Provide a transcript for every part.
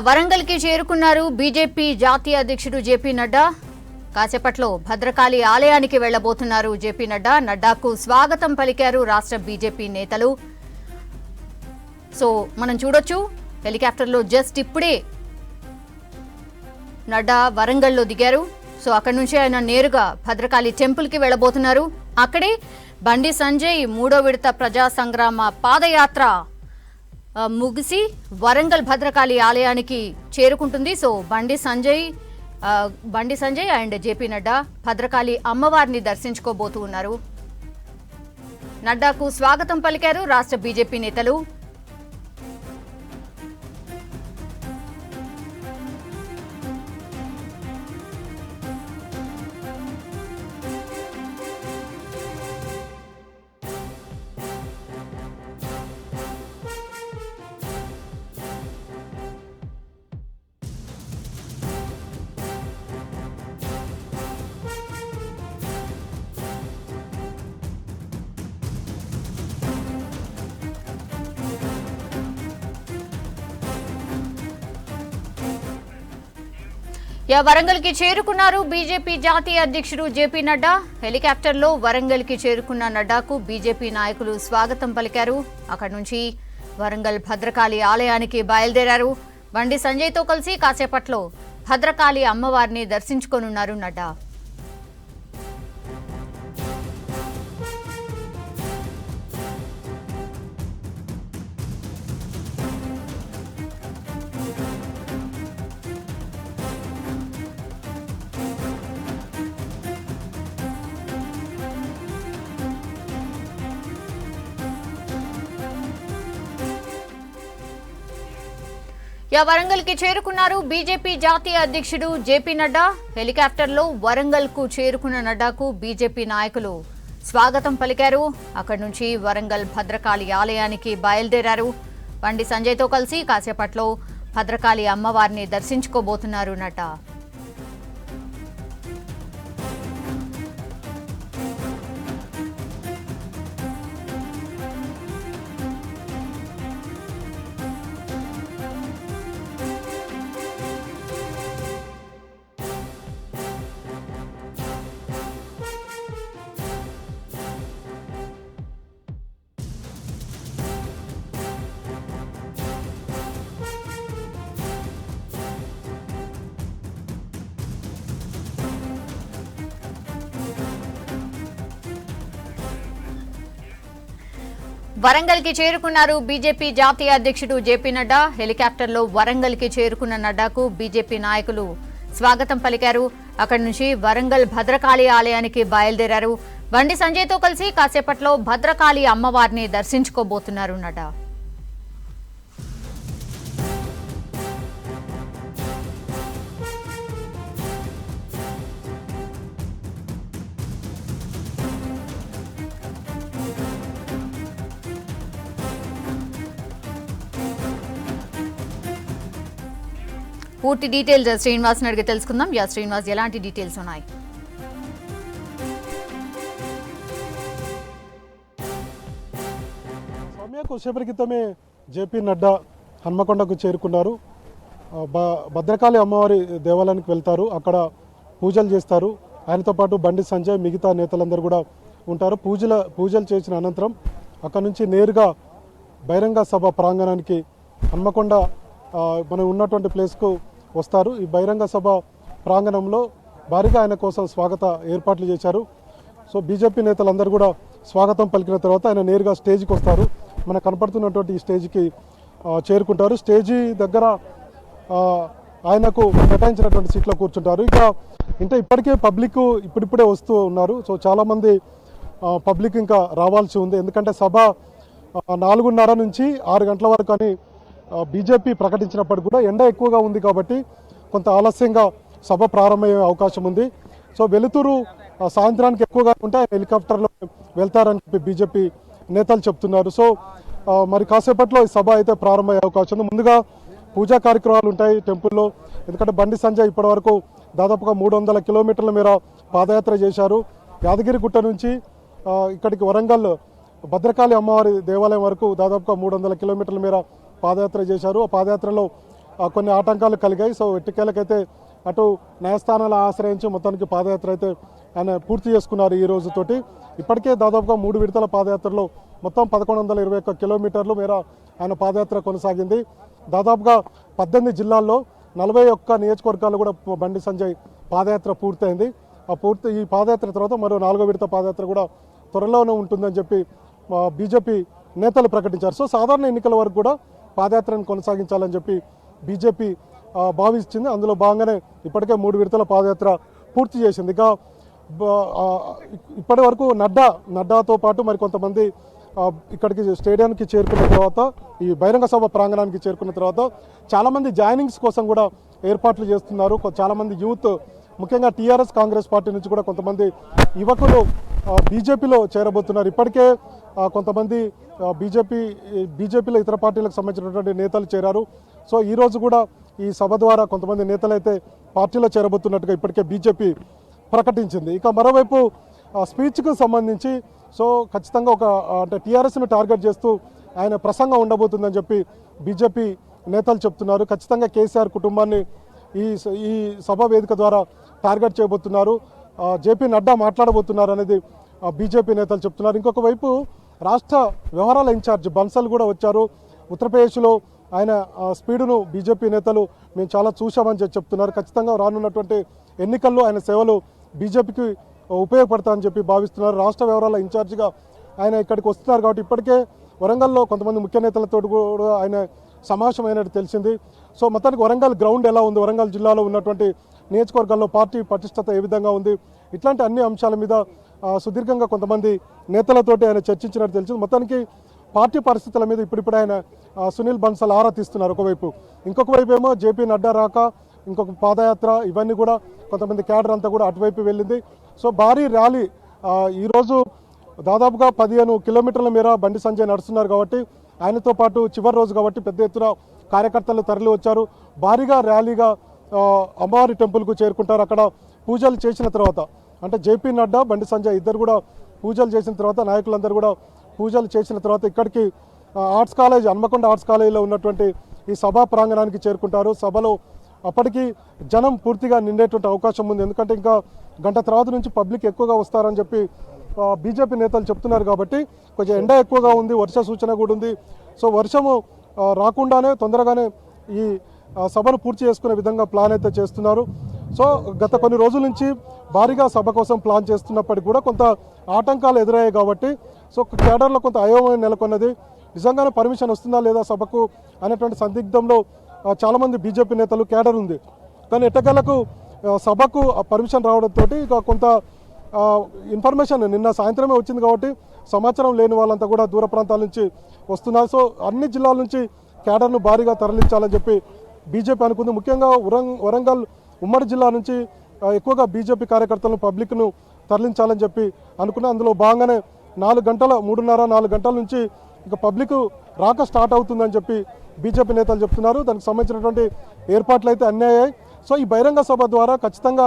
వరంగల్ కి చేరుకున్నారు బీజేపీ జాతీయ అధ్యక్షుడు జేపీ నడ్డా. కాసేపట్లో భద్రకాళి ఆలయానికి వెళ్లబోతున్నారు జేపీ నడ్డా. నడ్డాకు స్వాగతం పలికారు రాష్ట్ర బీజేపీ నేతలు. సో మనం చూడొచ్చు హెలికాప్టర్లో జస్ట్ ఇప్పుడే నడ్డా వరంగల్లో దిగారు. సో అక్కడి నుంచి ఆయన నేరుగా భద్రకాళి టెంపుల్ కి వెళ్లబోతున్నారు. అక్కడే బండి సంజయ్ 3వ విడత ప్రజా సంగ్రామ పాదయాత్ర ముగిసి వరంగల్ భద్రకాళి ఆలయానికి చేరుకుంటుంది. So Bandi Sanjay and JP Nadda Bhadrakali అమ్మవారిని దర్శించుకోబోతూ ఉన్నారు. నడ్డాకు స్వాగతం పలికారు రాష్ట్ర బీజేపీ నేతలు. వరంగల్ కి చేరుకున్నారు బీజేపీ జాతీయ అధ్యక్షుడు జేపీ నడ్డా. హెలికాప్టర్లో వరంగల్ కి చేరుకున్న నడ్డాకు బీజేపీ నాయకులు స్వాగతం పలికారు. అక్కడి నుంచి వరంగల్ భద్రకాళి ఆలయానికి బయలుదేరారు. బండి సంజయ్తో కలిసి కాసేపట్లో భద్రకాళి అమ్మవారిని దర్శించుకోనున్నారు నడ్డా. వరంగల్ కి చేరుకున్నారు బీజేపీ జాతీయ అధ్యక్షుడు జేపీ నడ్డా. హెలికాప్టర్లో వరంగల్ కు చేరుకున్న నడ్డాకు బీజేపీ నాయకులు స్వాగతం పలికారు. అక్కడి నుంచి వరంగల్ భద్రకాళి ఆలయానికి బయలుదేరారు. బండి సంజయ్తో కలిసి కాసేపట్లో భద్రకాళి అమ్మవారిని దర్శించుకోబోతున్నారు నడ్డా. వరంగల్ కి చేరుకున్నారు బీజేపీ జాతీయ అధ్యక్షుడు జేపీ నడ్డా. హెలికాప్టర్లో వరంగల్ కి చేరుకున్న నడ్డాకు బీజేపీ నాయకులు స్వాగతం పలికారు. అక్కడి నుంచి వరంగల్ భద్రకాళి ఆలయానికి బయలుదేరారు. బండి సంజయ్తో కలిసి కాసేపట్లో భద్రకాళి అమ్మవారిని దర్శించుకోబోతున్నారు నడ్డా. పూర్తి డీటెయిల్స్ శ్రీనివాస్ అడిగి తెలుసుకుందాం. శ్రీనివాస్, ఎలాంటి డీటెయిల్స్ ఉన్నాయి? కొద్దిసేపటి క్రితమే జేపీ నడ్డా హన్మకొండకు చేరుకున్నారు. భద్రకాళి అమ్మవారి దేవాలయానికి వెళ్తారు. అక్కడ పూజలు చేస్తారు. ఆయనతో పాటు బండి సంజయ్, మిగతా నేతలందరూ కూడా ఉంటారు. పూజలు చేసిన అనంతరం అక్కడ నుంచి నేరుగా బహిరంగ సభ ప్రాంగణానికి హన్మకొండ మనం ఉన్నటువంటి ప్లేస్కు వస్తారు. ఈ బహిరంగ సభ ప్రాంగణంలో భారీగా ఆయన కోసం స్వాగత ఏర్పాట్లు చేశారు. సో బీజేపీ నేతలందరూ కూడా స్వాగతం పలికిన తర్వాత ఆయన నేరుగా స్టేజ్కి వస్తారు. మనకు కనపడుతున్నటువంటి ఈ స్టేజ్కి చేరుకుంటారు. స్టేజీ దగ్గర ఆయనకు కేటాయించినటువంటి సీట్లో కూర్చుంటారు. ఇంకా ఇప్పటికే పబ్లిక్ ఇప్పుడిప్పుడే వస్తూ ఉన్నారు. సో చాలామంది పబ్లిక్ ఇంకా రావాల్సి ఉంది. ఎందుకంటే సభ 4:30 నుంచి 6 గంటల వరకు అని బీజేపీ ప్రకటించినప్పటికీ కూడా ఎండ ఎక్కువగా ఉంది కాబట్టి కొంత ఆలస్యంగా సభ ప్రారంభమయ్యే అవకాశం ఉంది. సో వెలుతురు సాయంత్రానికి ఎక్కువగా ఉంటే ఆయన హెలికాప్టర్లో వెళ్తారని చెప్పి బీజేపీ నేతలు చెప్తున్నారు. సో మరి కాసేపట్లో ఈ సభ అయితే ప్రారంభమయ్యే అవకాశం ఉంది. ముందుగా పూజా కార్యక్రమాలు ఉంటాయి టెంపుల్లో. ఎందుకంటే బండి సంజయ్ ఇప్పటివరకు దాదాపుగా 300 కిలోమీటర్ల మేర పాదయాత్ర చేశారు. యాదగిరిగుట్ట నుంచి ఇక్కడికి వరంగల్ భద్రకాళి అమ్మవారి దేవాలయం వరకు దాదాపుగా 300 కిలోమీటర్ల మేర పాదయాత్ర చేశారు. ఆ పాదయాత్రలో కొన్ని ఆటంకాలు కలిగాయి. సో ఎట్టికేలకైతే అటు న్యాయస్థానాలు ఆశ్రయించి మొత్తానికి పాదయాత్ర అయితే ఆయన పూర్తి చేసుకున్నారు ఈ రోజుతోటి. ఇప్పటికే దాదాపుగా 3 విడతల పాదయాత్రలో మొత్తం 1121 కిలోమీటర్లు మేర ఆయన పాదయాత్ర కొనసాగింది. దాదాపుగా 18 జిల్లాల్లో 41 నియోజకవర్గాల్లో కూడా బండి సంజయ్ పాదయాత్ర పూర్తయింది. ఈ పాదయాత్ర తర్వాత మరో 4వ విడత పాదయాత్ర కూడా త్వరలోనే ఉంటుందని చెప్పి బీజేపీ నేతలు ప్రకటించారు. సో సాధారణ ఎన్నికల వరకు కూడా పాదయాత్రను కొనసాగించాలని చెప్పి బీజేపీ భావించింది. అందులో భాగంగానే ఇప్పటికే 3 విడతల పాదయాత్ర పూర్తి చేసింది. ఇక ఇప్పటి వరకు నడ్డాతో పాటు మరి కొంతమంది ఇక్కడికి స్టేడియానికి చేరుకున్న తర్వాత ఈ బహిరంగ సభ ప్రాంగణానికి చేరుకున్న తర్వాత చాలామంది జాయినింగ్స్ కోసం కూడా ఏర్పాట్లు చేస్తున్నారు. చాలామంది యూత్ ముఖ్యంగా టీఆర్ఎస్ కాంగ్రెస్ పార్టీ నుంచి కూడా కొంతమంది యువకులు బీజేపీలో చేరబోతున్నారు. ఇప్పటికే కొంతమంది బీజేపీలో ఇతర పార్టీలకు సంబంధించినటువంటి నేతలు చేరారు. సో ఈరోజు కూడా ఈ సభ ద్వారా కొంతమంది నేతలు అయితే పార్టీలో చేరబోతున్నట్టుగా ఇప్పటికే బీజేపీ ప్రకటించింది. ఇక మరోవైపు స్పీచ్కు సంబంధించి సో ఖచ్చితంగా అంటే టీఆర్ఎస్ను టార్గెట్ చేస్తూ ఆయన ప్రసంగం ఉండబోతుందని చెప్పి బీజేపీ నేతలు చెప్తున్నారు. ఖచ్చితంగా కేసీఆర్ కుటుంబాన్ని ఈ సభ వేదిక ద్వారా టార్గెట్ చేయబోతున్నారు. జేపీ నడ్డా మాట్లాడబోతున్నారు అనేది బీజేపీ నేతలు చెప్తున్నారు. ఇంకొక వైపు రాష్ట్ర వ్యవహారాల ఇన్ఛార్జ్ బన్సల్ కూడా వచ్చారు. ఉత్తరప్రదేశ్లో ఆయన స్పీడును బీజేపీ నేతలు మేము చాలా చూశామని చెప్తున్నారు. ఖచ్చితంగా రానున్నటువంటి ఎన్నికల్లో ఆయన సేవలు బీజేపీకి ఉపయోగపడతాయని చెప్పి భావిస్తున్నారు. రాష్ట్ర వ్యవహారాల ఇన్ఛార్జిగా ఆయన ఇక్కడికి వస్తున్నారు కాబట్టి ఇప్పటికే వరంగల్లో కొంతమంది ముఖ్య నేతలతో కూడా ఆయన సమావేశం అయినట్టు తెలిసింది. సో మొత్తానికి వరంగల్ గ్రౌండ్ ఎలా ఉంది, వరంగల్ జిల్లాలో ఉన్నటువంటి నియోజకవర్గాల్లో పార్టీ పటిష్టత ఏ విధంగా ఉంది, ఇట్లాంటి అన్ని అంశాల మీద సుదీర్ఘంగా కొంతమంది నేతలతోటి ఆయన చర్చించినట్టు తెలిసింది. మొత్తానికి పార్టీ పరిస్థితుల మీద ఇప్పుడిప్పుడు ఆయన సునీల్ బన్సల్ ఆరా తీస్తున్నారు ఒకవైపు. ఇంకొక వైపు ఏమో జేపీ నడ్డా రాక ఇంకొక పాదయాత్ర ఇవన్నీ కూడా కొంతమంది క్యాడర్ అంతా కూడా అటువైపు వెళ్ళింది. సో భారీ ర్యాలీ ఈరోజు దాదాపుగా 15 కిలోమీటర్ల మేర బండి సంజయ్ నడుస్తున్నారు కాబట్టి ఆయనతో పాటు చివరి రోజు కాబట్టి పెద్ద ఎత్తున కార్యకర్తలు తరలి వచ్చారు. భారీగా ర్యాలీగా అమ్మవారి టెంపుల్కు చేరుకుంటారు. అక్కడ పూజలు చేసిన తర్వాత అంటే జేపీ నడ్డా బండి సంజయ్ ఇద్దరు కూడా పూజలు చేసిన తర్వాత నాయకులందరూ కూడా పూజలు చేసిన తర్వాత ఇక్కడికి ఆర్ట్స్ కాలేజ్ హన్మకొండ ఆర్ట్స్ కాలేజీలో ఉన్నటువంటి ఈ సభా ప్రాంగణానికి చేరుకుంటారు. సభలో అప్పటికి జనం పూర్తిగా నిండేటువంటి అవకాశం ఉంది. ఎందుకంటే ఇంకా గంట తర్వాత నుంచి పబ్లిక్ ఎక్కువగా వస్తారని చెప్పి బీజేపీ నేతలు చెప్తున్నారు కాబట్టి కొంచెం ఎండ ఎక్కువగా ఉంది, వర్ష సూచన కూడా ఉంది. సో వర్షము రాకుండానే తొందరగానే ఈ సభను పూర్తి చేసుకునే విధంగా ప్లాన్ అయితే చేస్తున్నారు. సో గత కొన్ని రోజుల నుంచి భారీగా సభ కోసం ప్లాన్ చేస్తున్నప్పటికీ కూడా కొంత ఆటంకాలు ఎదురయ్యాయి కాబట్టి సో కేడర్లో కొంత అయోమయం నెలకొన్నది. నిజంగానే పర్మిషన్ వస్తుందా లేదా సభకు అనేటువంటి సందిగ్ధంలో చాలామంది బీజేపీ నేతలు కేడర్ ఉంది. కానీ ఎట్టకేలకు సభకు పర్మిషన్ రావడంతో ఇక కొంత ఇన్ఫర్మేషన్ నిన్న సాయంత్రమే వచ్చింది కాబట్టి సమాచారం లేని వాళ్ళంతా కూడా దూర ప్రాంతాల నుంచి వస్తున్నారు. సో అన్ని జిల్లాల నుంచి కేడర్ను భారీగా తరలించాలని చెప్పి బీజేపీ అనుకుంది. ముఖ్యంగా వరంగల్ ఉమ్మడి జిల్లా నుంచి ఎక్కువగా బీజేపీ కార్యకర్తలను పబ్లిక్ను తరలించాలని చెప్పి అనుకున్నా. అందులో భాగంగానే 3:30-4 గంటల నుంచి ఇక పబ్లిక్ రాక స్టార్ట్ అవుతుందని చెప్పి బీజేపీ నేతలు చెప్తున్నారు. దానికి సంబంధించినటువంటి ఏర్పాట్లు అయితే అన్నీ అయ్యాయి. సో ఈ బహిరంగ సభ ద్వారా ఖచ్చితంగా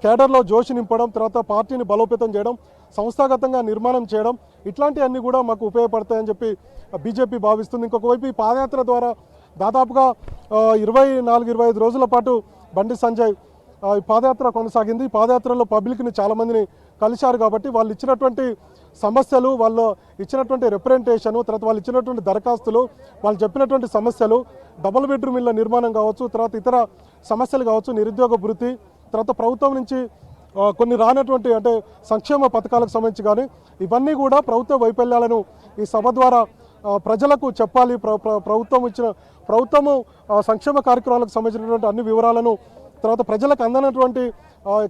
కేడర్లో జోషి నింపడం, తర్వాత పార్టీని బలోపేతం చేయడం, సంస్థాగతంగా నిర్మాణం చేయడం ఇట్లాంటివన్నీ కూడా మాకు ఉపయోగపడతాయని చెప్పి బీజేపీ భావిస్తుంది. ఇంకొక వైపు ఈ పాదయాత్ర ద్వారా దాదాపుగా 24-25 రోజుల పాటు బండి సంజయ్ ఈ పాదయాత్ర కొనసాగింది. ఈ పాదయాత్రలో పబ్లిక్ని చాలామందిని కలిశారు కాబట్టి వాళ్ళు ఇచ్చినటువంటి సమస్యలు, వాళ్ళు ఇచ్చినటువంటి రిప్రజెంటేషను, తర్వాత వాళ్ళు ఇచ్చినటువంటి దరఖాస్తులు, వాళ్ళు చెప్పినటువంటి సమస్యలు, డబుల్ బెడ్రూమ్ ఇళ్ల నిర్మాణం కావచ్చు, తర్వాత ఇతర సమస్యలు కావచ్చు, నిరుద్యోగ భృతి, తర్వాత ప్రభుత్వం నుంచి కొన్ని రానటువంటి అంటే సంక్షేమ పథకాలకు సంబంధించి కానీ ఇవన్నీ కూడా ప్రభుత్వ వైఫల్యాలను ఈ సభ ద్వారా ప్రజలకు చెప్పాలి. ప్రభుత్వము సంక్షేమ కార్యక్రమాలకు సంబంధించినటువంటి అన్ని వివరాలను, తర్వాత ప్రజలకు అందనటువంటి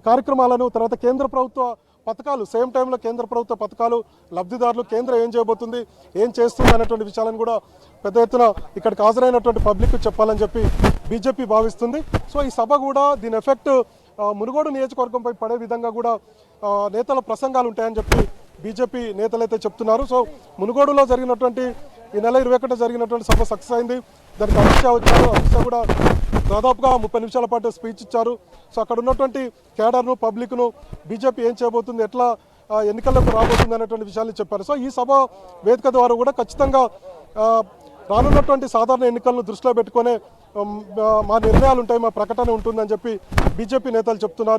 కార్యక్రమాలను, తర్వాత కేంద్ర ప్రభుత్వ పథకాలు సేమ్ టైంలో కేంద్ర ప్రభుత్వ పథకాలు లబ్ధిదారులు కేంద్రం ఏం చేయబోతుంది, ఏం చేస్తుంది అనేటువంటి విషయాలను కూడా పెద్ద ఎత్తున ఇక్కడికి హాజరైనటువంటి పబ్లిక్ చెప్పాలని చెప్పి బీజేపీ భావిస్తుంది. సో ఈ సభ కూడా దీని ఎఫెక్ట్ మునుగోడు నియోజకవర్గంపై పడే విధంగా కూడా నేతల ప్రసంగాలు ఉంటాయని చెప్పి బీజేపీ నేతలైతే చెప్తున్నారు. సో మునుగోడులో జరిగినటువంటి ఈ నెల 21 జరిగినటువంటి సభ సక్సెస్ అయింది. దానికి అమిత్ షా వచ్చారు. అమిత్ షా కూడా దాదాపుగా 30 నిమిషాల పాటు స్పీచ్ ఇచ్చారు. సో అక్కడ ఉన్నటువంటి కేడర్ను, పబ్లిక్ను బీజేపీ ఏం చేయబోతుంది, ఎట్లా ఎన్నికలకు రాబోతుంది అనేటువంటి విషయాలు చెప్పారు. సో ఈ సభ వేదిక ద్వారా కూడా ఖచ్చితంగా రానున్నటువంటి సాధారణ ఎన్నికలను దృష్టిలో పెట్టుకునే మా నిర్ణయాలు ఉంటాయి, మా ప్రకటన ఉంటుందని చెప్పి బీజేపీ నేతలు చెప్తున్నారు.